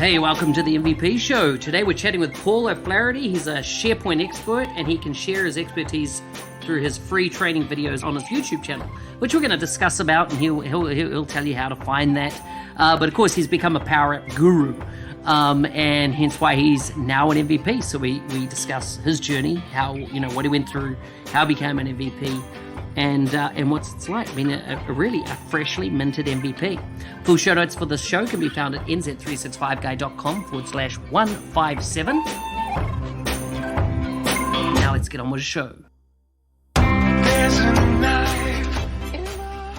Hey, welcome to the MVP Show. Today we're chatting with Paul O'Flaherty. He's a SharePoint expert and he can share his expertise through his free training videos on his YouTube channel, which we're going to discuss about, and he'll tell you how to find that. But of course, he's become a Power App guru, and hence why he's now an MVP. So we discuss his journey, how, what he went through, how he became an MVP, and what it's like being a freshly minted MVP. Full show notes for this show can be found at nz365guy.com/157. Now let's get on with the show.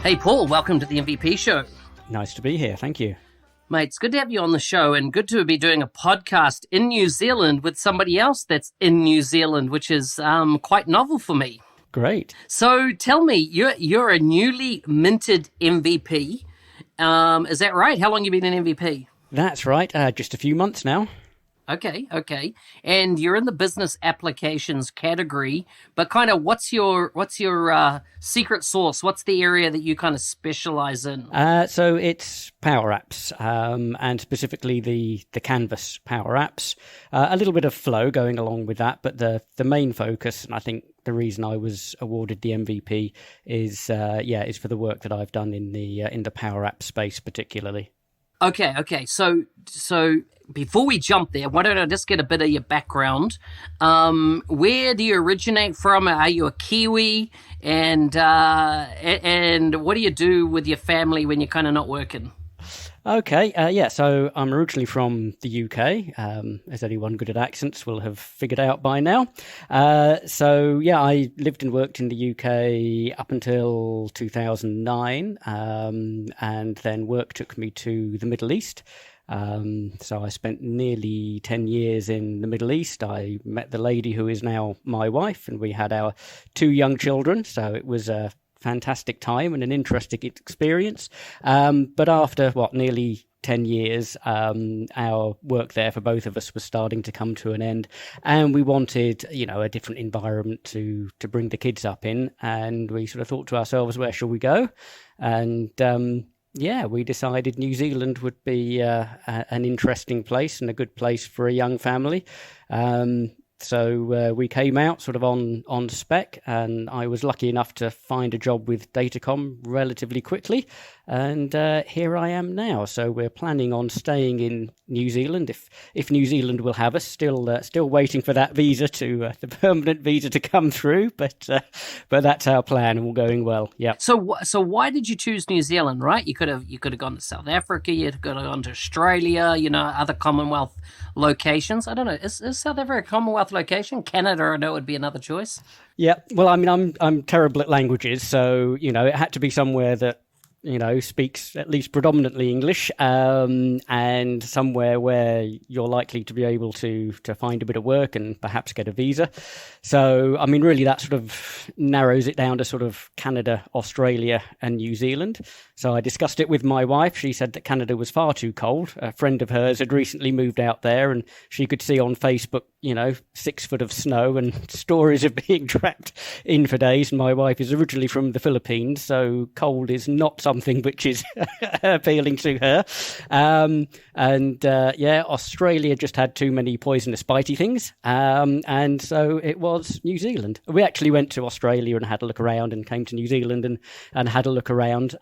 Hey Paul, welcome to the MVP Show. Nice to be here, thank you. Mate, it's good to have you on the show and good to be doing a podcast in New Zealand with somebody else that's in New Zealand, which is quite novel for me. Great. So tell me, you're a newly minted MVP. Is that right? How long have you been an MVP? That's right, just a few months now. Okay. And you're in the business applications category, but kind of what's your secret sauce? What's the area that you kind of specialize in? So it's PowerApps, and specifically the Canvas PowerApps. A little bit of flow going along with that, but the main focus, and I think the reason I was awarded the MVP is for the work that I've done in the PowerApp space particularly. Okay. So before we jump there, why don't I just get a bit of your background? Where do you originate from? Are you a Kiwi? And what do you do with your family when you're kind of not working? Okay, so I'm originally from the UK, as anyone good at accents will have figured out by now. I lived and worked in the UK up until 2009, and then work took me to the Middle East. So I spent nearly 10 years in the Middle East. I met the lady who is now my wife, and we had our 2 young children, so it was a fantastic time and an interesting experience. But after nearly 10 years, our work there for both of us was starting to come to an end, and we wanted, a different environment to bring the kids up in. And we sort of thought to ourselves, where shall we go? And we decided New Zealand would be an interesting place and a good place for a young family. So we came out sort of on spec, and I was lucky enough to find a job with Datacom relatively quickly, and here I am now. So we're planning on staying in New Zealand if New Zealand will have us. Still waiting for that visa the permanent visa to come through, but that's our plan, and all going well. Yeah. So why did you choose New Zealand? Right, you could have gone to South Africa, you could have gone to Australia, other Commonwealth locations. I don't know. Is South Africa a Commonwealth location? Canada, I know, would be another choice. Yeah. Well, I mean, I'm terrible at languages, so it had to be somewhere that speaks at least predominantly English, and somewhere where you're likely to be able to find a bit of work and perhaps get a visa. So, I mean, really that sort of narrows it down to sort of Canada, Australia and New Zealand. So I discussed it with my wife. She said that Canada was far too cold. A friend of hers had recently moved out there, and she could see on Facebook, 6 foot of snow and stories of being trapped in for days. And my wife is originally from the Philippines, so cold is not something which is appealing to her. Australia just had too many poisonous bitey things. And so it was New Zealand. We actually went to Australia and had a look around, and came to New Zealand and had a look around.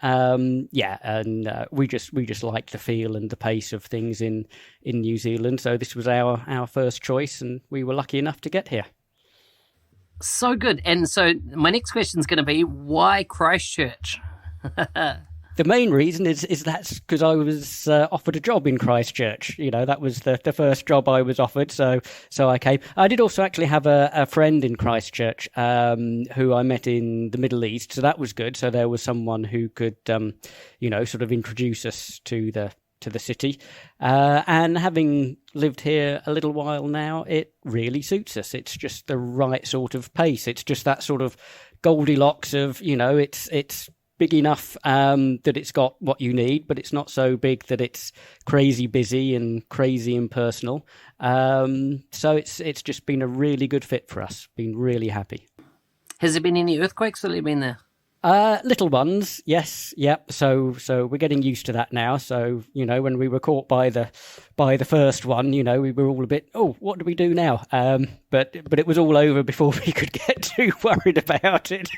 We just liked the feel and the pace of things in New Zealand. So this was our first choice, and we were lucky enough to get here. So good. And so my next question is going to be, why Christchurch? The main reason is that's because I was offered a job in Christchurch. That was the first job I was offered, so I came. I did also actually have a friend in Christchurch who I met in the Middle East, so that was good. So there was someone who could, sort of introduce us to the city. And having lived here a little while now, it really suits us. It's just the right sort of pace. It's just that sort of Goldilocks of, it's big enough that it's got what you need, but it's not so big that it's crazy busy and crazy impersonal. So it's just been a really good fit for us. Been really happy. Has there been any earthquakes while you've been there? Little ones, yes, yep. So we're getting used to that now. So when we were caught by the first one, we were all a bit, oh, what do we do now? But it was all over before we could get too worried about it.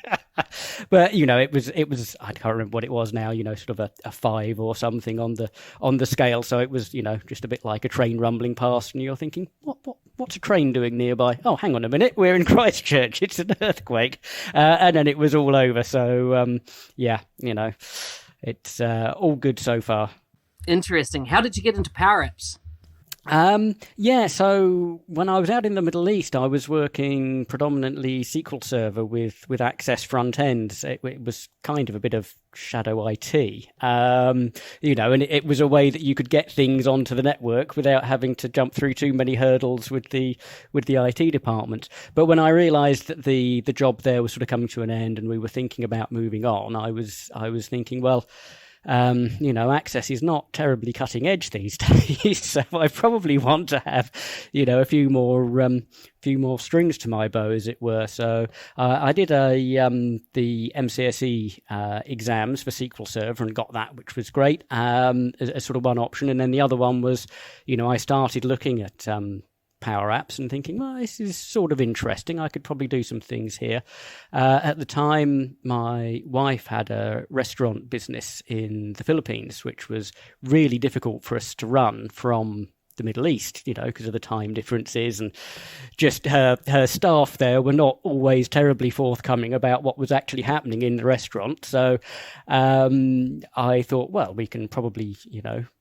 But it was I can't remember what it was now. Sort of a 5 or something on the scale. So it was just a bit like a train rumbling past, and you're thinking, what's a train doing nearby? Oh, hang on a minute, we're in Christchurch. It's an earthquake, and then it was all over. So it's all good so far. Interesting. How did you get into PowerApps? So when I was out in the Middle East, I was working predominantly SQL Server with Access front ends. It was kind of a bit of shadow IT, and it was a way that you could get things onto the network without having to jump through too many hurdles with the IT department. But when I realised that the job there was sort of coming to an end and we were thinking about moving on, I was thinking, well, Access is not terribly cutting edge these days, so I probably want to have, a few more strings to my bow, as it were. So I did the MCSE exams for SQL Server and got that, which was great, as sort of one option. And then the other one was, I started looking at PowerApps and thinking, well, this is sort of interesting. I could probably do some things here. At the time, my wife had a restaurant business in the Philippines, which was really difficult for us to run from the Middle East, because of the time differences, and just her staff there were not always terribly forthcoming about what was actually happening in the restaurant. So I thought, well, we can probably,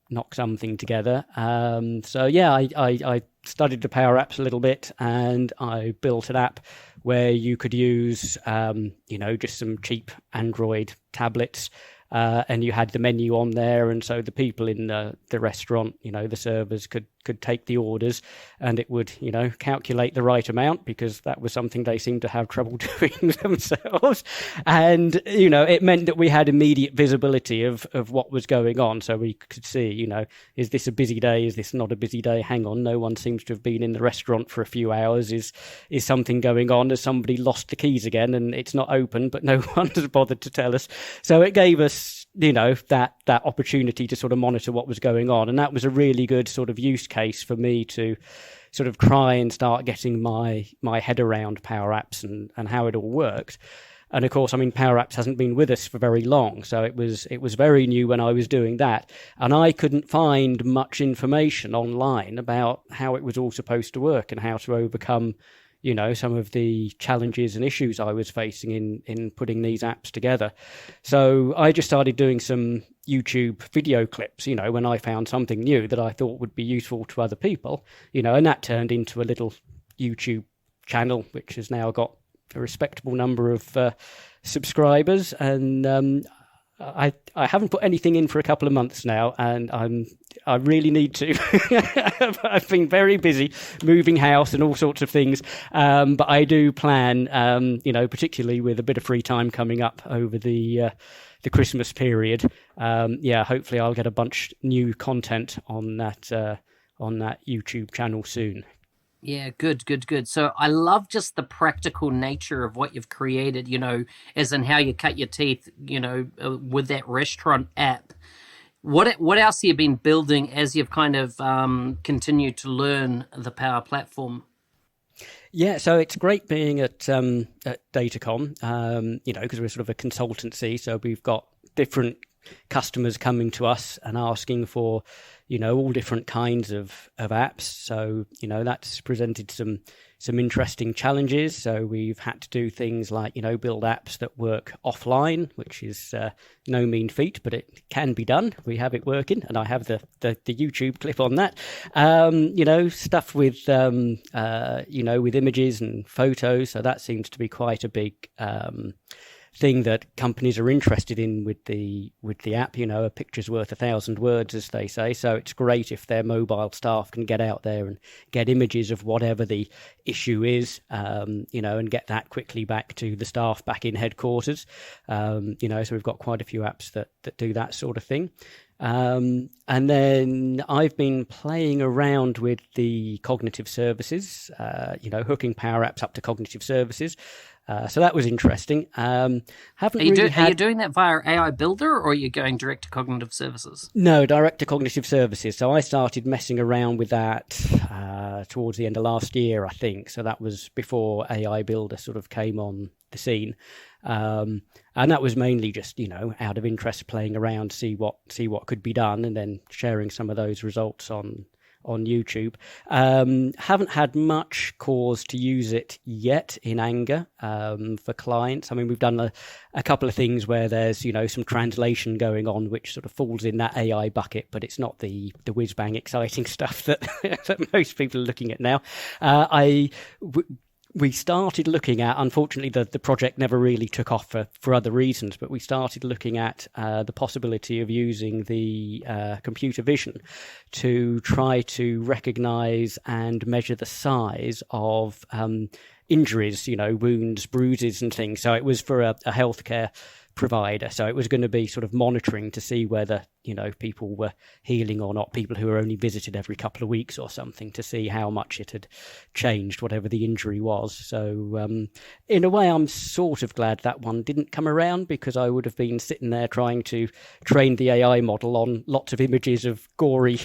knock something together. I studied the PowerApps a little bit, and I built an app where you could use, just some cheap Android tablets, and you had the menu on there, and so the people in the restaurant, the servers could take the orders, and it would, calculate the right amount, because that was something they seemed to have trouble doing themselves. And, it meant that we had immediate visibility of what was going on. So we could see, is this a busy day? Is this not a busy day? Hang on, no one seems to have been in the restaurant for a few hours. Is something going on? Has somebody lost the keys again and it's not open, but no one has bothered to tell us? So it gave us, that opportunity to sort of monitor what was going on. And that was a really good sort of use case for me to sort of try and start getting my head around PowerApps and how it all worked. And of course, PowerApps hasn't been with us for very long, so it was very new when I was doing that, and I couldn't find much information online about how it was all supposed to work and how to overcome, some of the challenges and issues I was facing in putting these apps together. So I just started doing some YouTube video clips, when I found something new that I thought would be useful to other people, and that turned into a little YouTube channel, which has now got a respectable number of subscribers. And I haven't put anything in for a couple of months now, and I really need to. I've been very busy moving house and all sorts of things, but I do plan, particularly with a bit of free time coming up over the Christmas period. Hopefully I'll get a bunch new content on that YouTube channel soon. Yeah, good. So I love just the practical nature of what you've created, as in how you cut your teeth, with that restaurant app. What else have you been building as you've kind of continued to learn the Power Platform? Yeah, so it's great being at Datacom, because we're sort of a consultancy, so we've got different customers coming to us and asking for, all different kinds of apps. So, that's presented some interesting challenges. So we've had to do things like, build apps that work offline, which is no mean feat, but it can be done. We have it working, and I have the YouTube clip on that. Stuff with, with images and photos. So that seems to be quite a big thing that companies are interested in with the app. A picture's worth 1,000 words, as they say. So it's great if their mobile staff can get out there and get images of whatever the issue is, and get that quickly back to the staff back in headquarters. So we've got quite a few apps that do that sort of thing. And then I've been playing around with the cognitive services, hooking PowerApps up to cognitive services. So that was interesting. Haven't Are you, really are you doing that via AI Builder, or are you going direct to Cognitive Services? No, direct to Cognitive Services. So I started messing around with that towards the end of last year, I think. So that was before AI Builder sort of came on the scene. And that was mainly just, out of interest, playing around, see what could be done, and then sharing some of those results on YouTube. Haven't had much cause to use it yet in anger for clients. I mean, we've done a couple of things where there's, some translation going on, which sort of falls in that AI bucket, but it's not the whiz-bang exciting stuff that, that most people are looking at now. We started looking at, unfortunately, the project never really took off for other reasons, but we started looking at the possibility of using the computer vision to try to recognize and measure the size of injuries, wounds, bruises and things. So it was for a healthcare provider. So it was going to be sort of monitoring to see whether, people were healing or not, people who were only visited every couple of weeks or something, to see how much it had changed, whatever the injury was. So in a way, I'm sort of glad that one didn't come around, because I would have been sitting there trying to train the AI model on lots of images of gory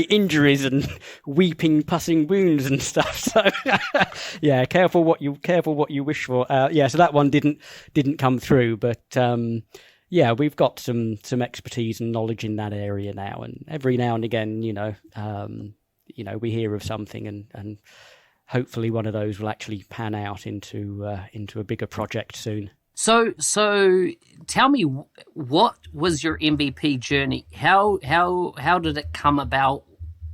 injuries and weeping, pussing wounds and stuff. So yeah, careful what you wish for. So that one didn't come through, but yeah, we've got some expertise and knowledge in that area now, and every now and again, we hear of something, and hopefully one of those will actually pan out into a bigger project soon. So tell me, what was your MVP journey? How did it come about?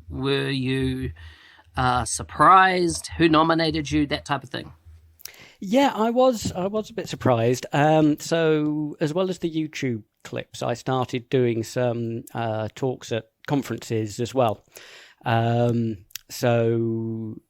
Were you surprised? Who nominated you? That type of thing. Yeah, I was a bit surprised. So as well as the YouTube clips, I started doing some talks at conferences as well. So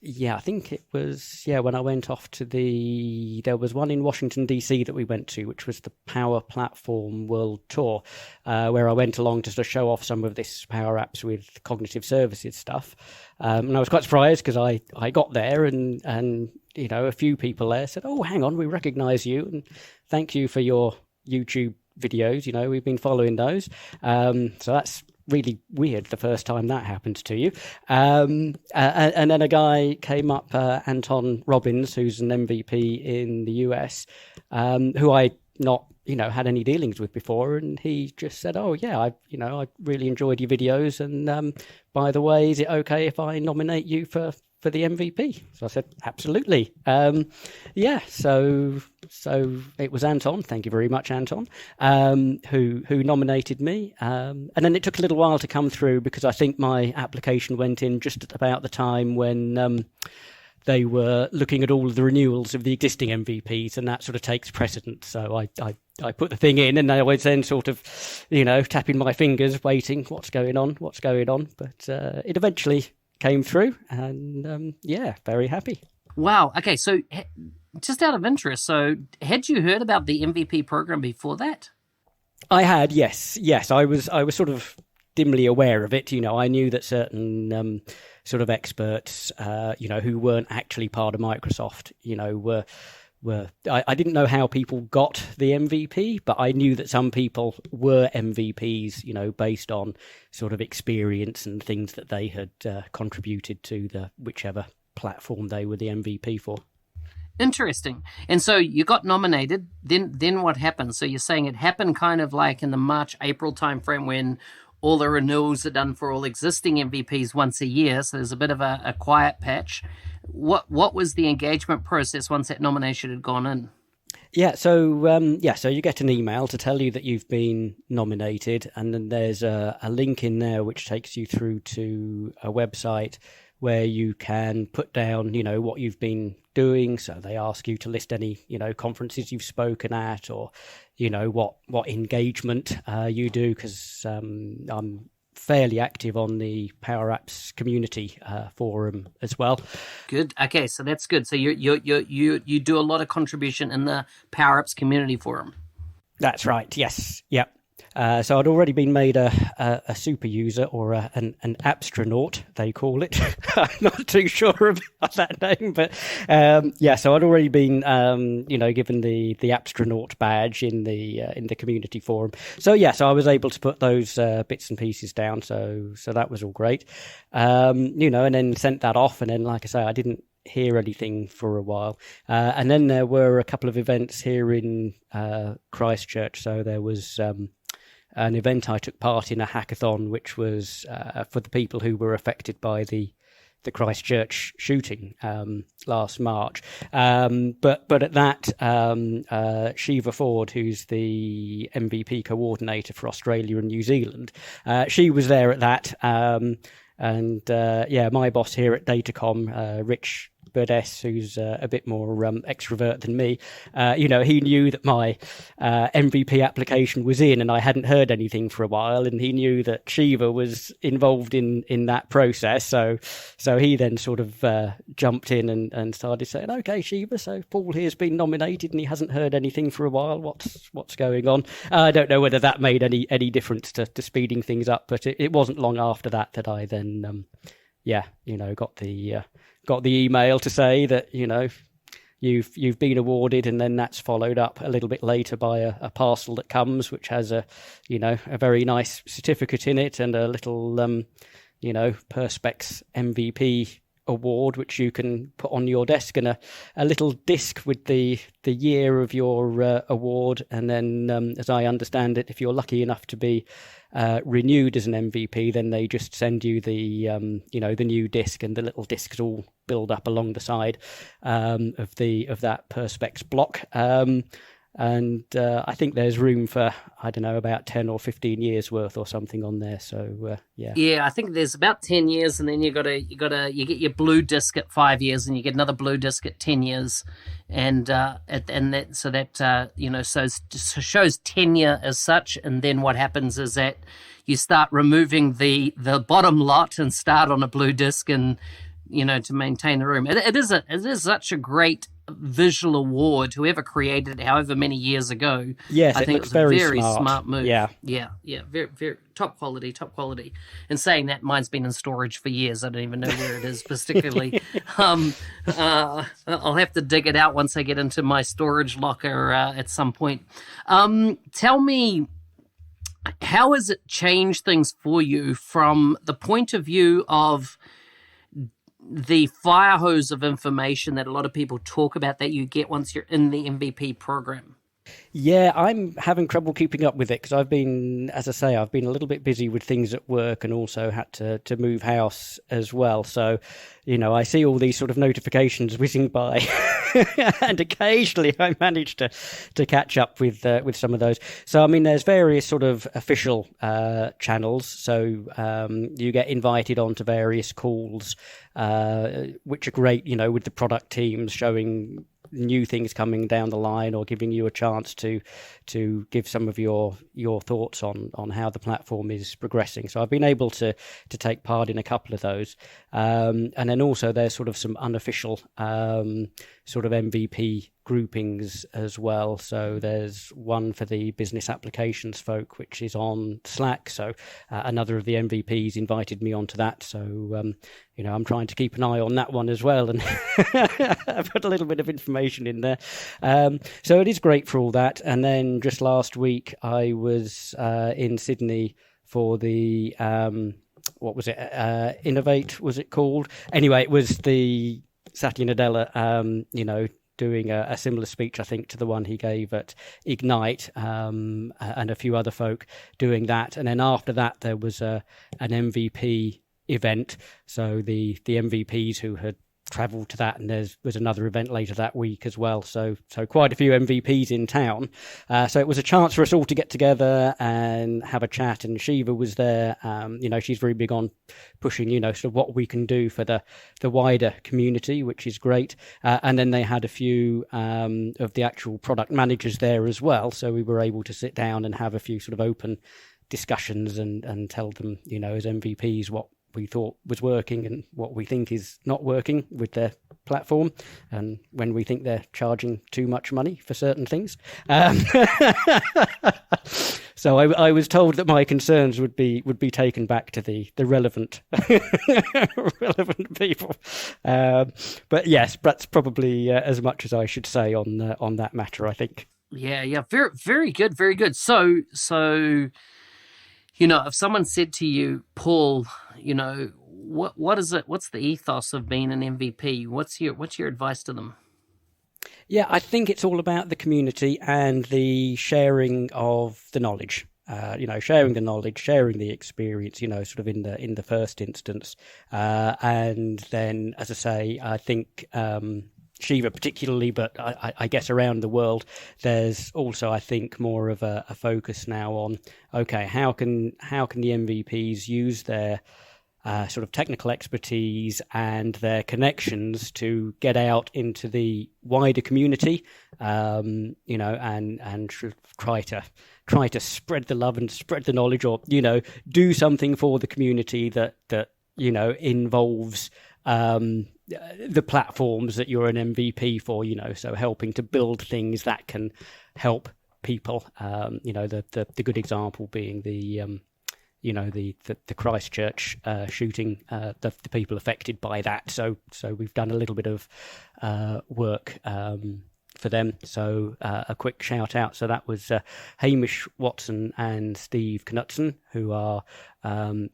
yeah, I think it was when I went off to there was one in Washington DC that we went to, which was the Power Platform World Tour, where I went along to sort of show off some of this Power Apps with Cognitive Services stuff. And I was quite surprised, because I got there and a few people there said, "Oh, hang on, we recognise you, and thank you for your YouTube videos. We've been following those." So that's really weird the first time that happens to you. And then a guy came up, Anton Robbins, who's an MVP in the US, who I not had any dealings with before, and he just said, "Oh yeah, I really enjoyed your videos, and by the way, is it okay if I nominate you for the MVP?" So I said, "Absolutely." So it was Anton. Thank you very much, Anton, who nominated me. And then it took a little while to come through, because I think my application went in just at about the time when they were looking at all of the renewals of the existing MVPs, and that sort of takes precedence. So I put the thing in, and I was then sort of, tapping my fingers, waiting, what's going on. But it eventually came through, and very happy. Wow. Okay, so just out of interest, so had you heard about the MVP program before that? I had, yes. I was sort of dimly aware of it. I knew that certain sort of experts, who weren't actually part of Microsoft, were. I didn't know how people got the MVP, but I knew that some people were MVPs, based on sort of experience and things that they had contributed to the whichever platform they were the MVP for. Interesting. And so you got nominated. Then what happened? So you're saying it happened kind of like in the March, April timeframe, when all the renewals are done for all existing MVPs once a year. So there's a bit of a quiet patch. What was the engagement process once that nomination had gone in? So you get an email to tell you that you've been nominated, and then there's a link in there which takes you through to a website where you can put down, what you've been doing. So they ask you to list any, conferences you've spoken at, or, what engagement you do, because I'm fairly active on the PowerApps Community Forum as well. Good. Okay, so that's good. So you do a lot of contribution in the PowerApps Community Forum. That's right. Yes. Yep. So I'd already been made a super user, or an astronaut, they call it. I'm not too sure about that name, but so I'd already been given the astronaut badge in the community forum. So I was able to put those bits and pieces down. So that was all great, and then sent that off, and then, like I say, I didn't hear anything for a while, and then there were a couple of events here in Christchurch. So there was an event I took part in, a hackathon, which was for the people who were affected by the Christchurch shooting last March. But at that, Shiva Ford, who's the MVP coordinator for Australia and New Zealand, she was there at that. And my boss here at Datacom, Rich Burdess, who's a bit more extrovert than me, he knew that my MVP application was in, and I hadn't heard anything for a while, and he knew that Shiva was involved in that process. So he then sort of jumped in and started saying, "Okay, Shiva, so Paul here's been nominated, and he hasn't heard anything for a while. What's going on?" I don't know whether that made any difference to speeding things up, but it wasn't long after that I then got the email to say that you've been awarded, and then that's followed up a little bit later by a parcel that comes, which has a very nice certificate in it, and a little Perspex MVP award, which you can put on your desk, and a little disc with the year of your award. And then, as I understand it, if you're lucky enough to be renewed as an MVP, then they just send you the new disc, and the little discs all build up along the side of that Perspex block. And I think there's room for, I don't know, about 10 or 15 years worth or something on there. So I think there's about 10 years, and then you get your blue disc at 5 years, and you get another blue disc at 10 years, and shows tenure as such. And then what happens is that you start removing the bottom lot and start on a blue disc, and to maintain the room. It is such a great visual award. Whoever created it, however many years ago, yes, I think it was a very smart. smart move. Yeah, very, very top quality. And saying that, mine's been in storage for years. I don't even know where it is particularly. I'll have to dig it out once I get into my storage locker at some point. Tell me, how has it changed things for you from the point of view of the fire hose of information that a lot of people talk about that you get once you're in the MVP program? Yeah, I'm having trouble keeping up with it, because I've been a little bit busy with things at work, and also had to move house as well. So, I see all these sort of notifications whizzing by, and occasionally I manage to catch up with some of those. So, I mean, there's various sort of official channels. So you get invited onto various calls, which are great, with the product teams showing new things coming down the line, or giving you a chance to give some of your thoughts on how the platform is progressing. So I've been able to take part in a couple of those, and then also there's sort of some unofficial sort of MVP groupings as well. So there's one for the business applications folk, which is on Slack. So another of the MVPs invited me onto that. So I'm trying to keep an eye on that one as well, and I've put a little bit of information in there. So it is great for all that. And then just last week I was in Sydney for the what was it? Innovate, was it called? Anyway, it was the Satya Nadella, doing a similar speech, I think, to the one he gave at Ignite, and a few other folk doing that. And then after that, there was an MVP event. So the MVPs who had travelled to that, and there was another event later that week as well. So quite a few MVPs in town. So it was a chance for us all to get together and have a chat. And Shiva was there. She's very big on pushing, sort of what we can do for the wider community, which is great. And then they had a few of the actual product managers there as well. So we were able to sit down and have a few sort of open discussions and tell them, as MVPs, what we thought was working and what we think is not working with their platform, and when we think they're charging too much money for certain things. So I was told that my concerns would be taken back to the relevant relevant people. But yes, that's probably as much as I should say on that matter, I think. Yeah, very, very good, very good. So, if someone said to you, Paul, what is it? What's the ethos of being an MVP? What's your advice to them? Yeah, I think it's all about the community and the sharing of the knowledge. Sharing the knowledge, sharing the experience. Sort of in the first instance, and then, as I say, I think Shiva particularly, but I guess around the world, there's also, I think, more of a focus now on, okay, how can the MVPs use their sort of technical expertise and their connections to get out into the wider community, and try to spread the love and spread the knowledge, or do something for the community that involves the platforms that you're an MVP for. So helping to build things that can help people. The good example being the Christchurch shooting, the people affected by that. So we've done a little bit of work for them. So a quick shout out. So that was Hamish Watson and Steve Knutson, who are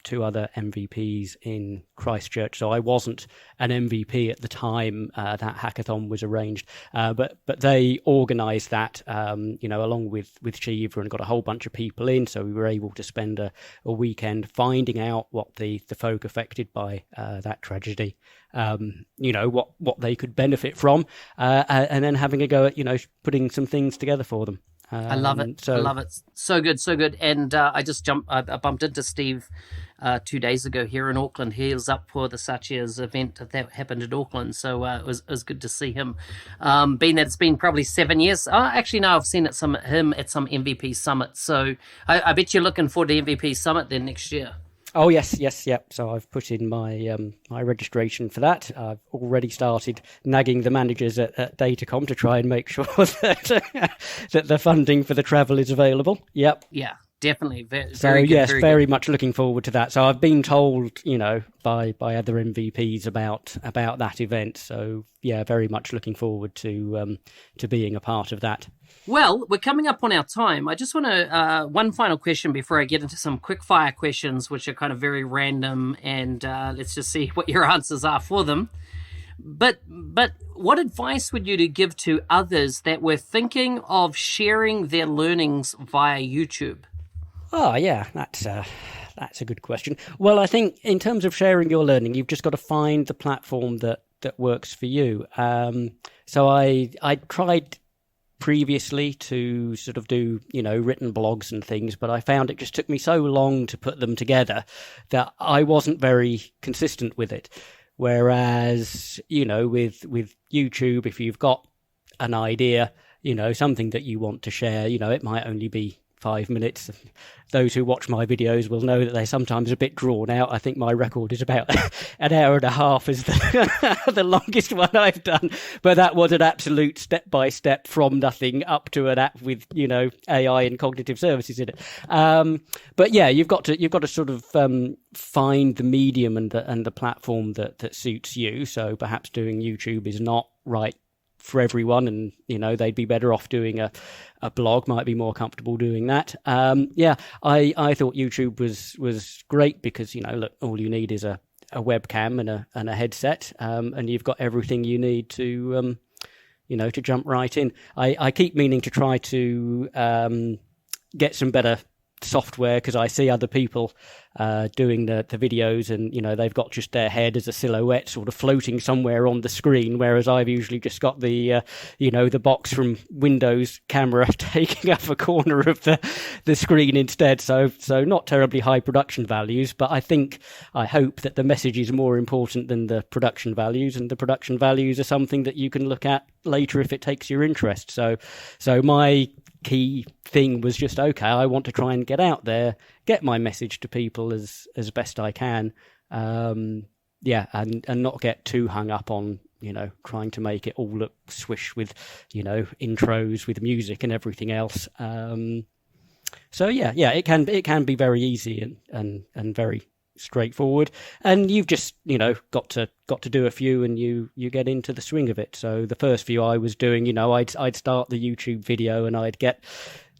two other MVPs in Christchurch. So I wasn't an MVP at the time that hackathon was arranged, but they organised that, along with Shiva, and got a whole bunch of people in. So we were able to spend a weekend finding out what the folk affected by that tragedy, what they could benefit from, and then having a go at putting some things together for them. I love it. I love it. So good, so good. And I bumped into Steve 2 days ago here in Auckland. He was up for the Satya's event that happened in Auckland. So it was good to see him. Being that it's been probably 7 years. Actually, no, I've seen him at some MVP summit. So I bet you're looking forward to MVP summit then next year. Oh yes, yep. So I've put in my my registration for that. I've already started nagging the managers at Datacom to try and make sure that that the funding for the travel is available. Yep. Yeah, definitely. Very good, very much looking forward to that. So I've been told, by other MVPs about that event. So yeah, very much looking forward to being a part of that. Well, we're coming up on our time. I just want to, one final question before I get into some quickfire questions, which are kind of very random, and let's just see what your answers are for them. But what advice would you give to others that were thinking of sharing their learnings via YouTube? Oh, yeah, that's a good question. Well, I think in terms of sharing your learning, you've just got to find the platform that works for you. So I tried previously to sort of do, written blogs and things, but I found it just took me so long to put them together that I wasn't very consistent with it. Whereas, with YouTube, if you've got an idea, something that you want to share, it might only be 5 minutes. Those who watch my videos will know that they're sometimes a bit drawn out. I think my record is about an hour and a half is the longest one I've done. But that was an absolute step-by-step from nothing up to an app with, AI and cognitive services in it. But yeah, you've got to sort of find the medium and the platform that suits you. So perhaps doing YouTube is not right for everyone, and they'd be better off doing a blog, might be more comfortable doing that. I thought YouTube was great because look, all you need is a webcam and a headset, and you've got everything you need to to jump right in. I keep meaning to try to get some better software because I see other people doing the videos, and they've got just their head as a silhouette sort of floating somewhere on the screen, whereas I've usually just got the the box from Windows camera taking up a corner of the screen instead. So not terribly high production values, but I hope that the message is more important than the production values, and the production values are something that you can look at later if it takes your interest. So my key thing was just, okay, I want to try and get out there, get my message to people as best I can, and not get too hung up on trying to make it all look swish with intros with music and everything else. So yeah, it can be very easy and very straightforward, and you've just got to do a few, and you get into the swing of it. So the first few I was doing, I'd start the YouTube video and I'd get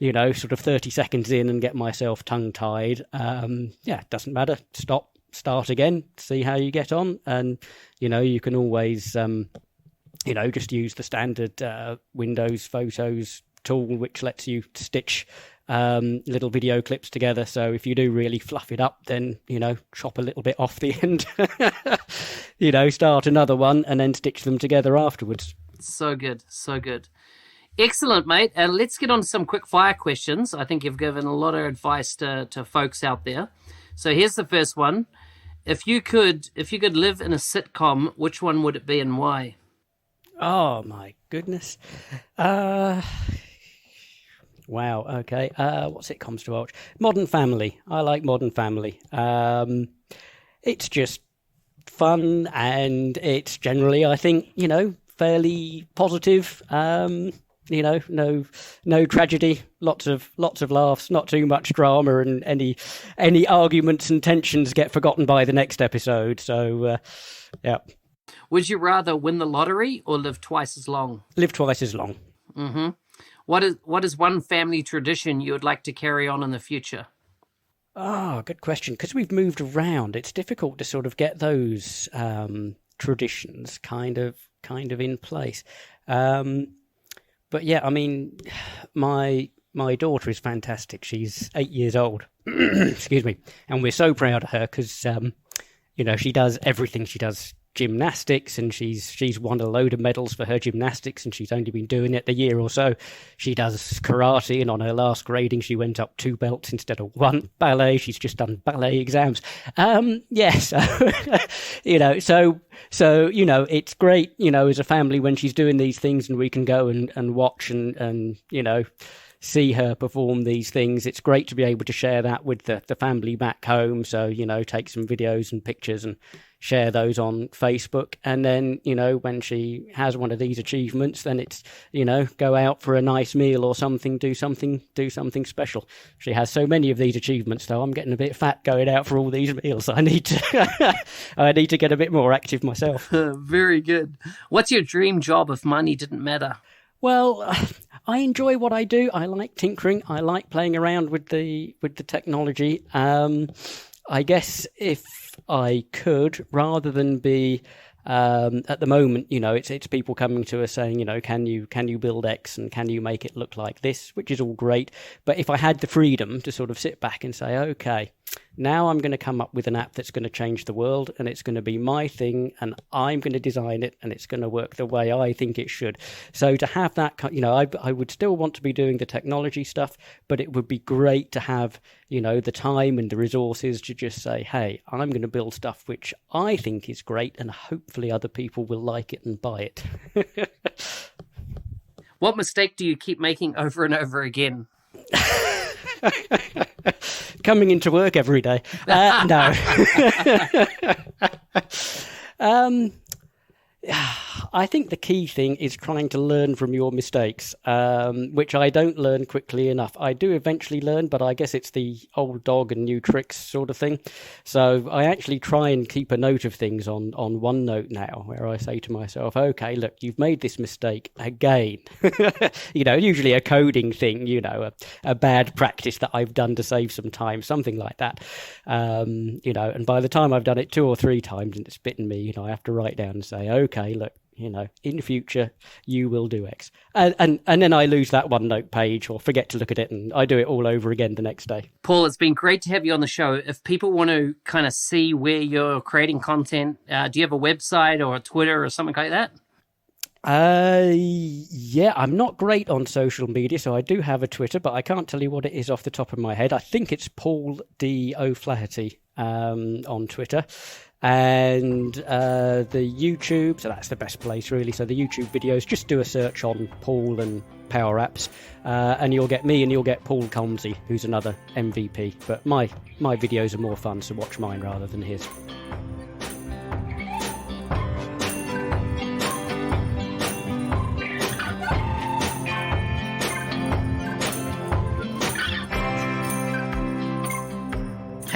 sort of 30 seconds in and get myself tongue tied. It doesn't matter, start again, see how you get on, and you can always just use the standard Windows Photos tool, which lets you stitch little video clips together. So if you do really fluff it up, then chop a little bit off the end, start another one and then stitch them together afterwards. So good. Excellent, mate. Let's get on to some quick fire questions. I think you've given a lot of advice to folks out there. So here's the first one. If you could live in a sitcom, which one would it be and why? Oh my goodness. Wow. Okay. What sitcoms to watch? Modern Family. I like Modern Family. It's just fun, and it's generally, I think, fairly positive. No tragedy. Lots of laughs. Not too much drama, and any arguments and tensions get forgotten by the next episode. So, yeah. Would you rather win the lottery or live twice as long? Live twice as long. Mm-hmm. What is one family tradition you would like to carry on in the future? Oh, good question. Because we've moved around, it's difficult to sort of get those traditions kind of in place. But yeah, I mean, my daughter is fantastic. She's 8 years old. Excuse me. And we're so proud of her because, she does everything. She does gymnastics, and she's won a load of medals for her gymnastics, and she's only been doing it a year or so. She does karate, and on her last grading she went up 2 belts instead of 1. Ballet, she's just done ballet exams. So it's great, as a family, when she's doing these things and we can go and watch and see her perform these things. It's great to be able to share that with the family back home. So, take some videos and pictures and share those on Facebook. And then, when she has one of these achievements, then it's, go out for a nice meal or something, do something special. She has so many of these achievements, though. I'm getting a bit fat going out for all these meals. I need to get a bit more active myself. Very good. What's your dream job if money didn't matter? Well, I enjoy what I do. I like tinkering. I like playing around with the technology. I guess if I could, rather than be at the moment, it's people coming to us saying, can you build X and can you make it look like this, which is all great. But if I had the freedom to sort of sit back and say, okay, now I'm going to come up with an app that's going to change the world, and it's going to be my thing, and I'm going to design it, and it's going to work the way I think it should. So to have that, I would still want to be doing the technology stuff, but it would be great to have, the time and the resources to just say, hey, I'm going to build stuff which I think is great, and hopefully other people will like it and buy it. What mistake do you keep making over and over again? Coming into work every day. No. I think the key thing is trying to learn from your mistakes, which I don't learn quickly enough. I do eventually learn, but I guess it's the old dog and new tricks sort of thing. So I actually try and keep a note of things on OneNote now, where I say to myself, okay, look, you've made this mistake again. Usually a coding thing, a bad practice that I've done to save some time, something like that. And by the time I've done it 2 or 3 times and it's bitten me, I have to write down and say, okay, look, in future you will do X. And then I lose that OneNote page or forget to look at it, and I do it all over again the next day. Paul, it's been great to have you on the show. If people want to kind of see where you're creating content, do you have a website or a Twitter or something like that? Yeah, I'm not great on social media, so I do have a Twitter, but I can't tell you what it is off the top of my head. I think it's Paul D. O'Flaherty on Twitter. And the YouTube, so that's the best place really. So the YouTube videos, just do a search on Paul and PowerApps, and you'll get me and you'll get Paul Colmsey, who's another MVP. But my videos are more fun, so watch mine rather than his.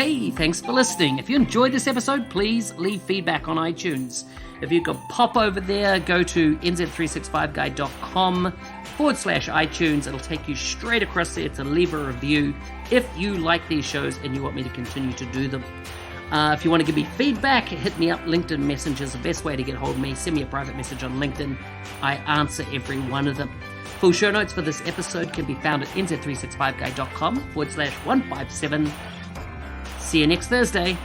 Hey, thanks for listening. If you enjoyed this episode, please leave feedback on iTunes. If you could pop over there, go to nz365guy.com/iTunes. It'll take you straight across there to leave a review if you like these shows and you want me to continue to do them. If you want to give me feedback, hit me up. LinkedIn Messenger is the best way to get hold of me. Send me a private message on LinkedIn. I answer every one of them. Full show notes for this episode can be found at nz365guy.com/157. See you next Thursday.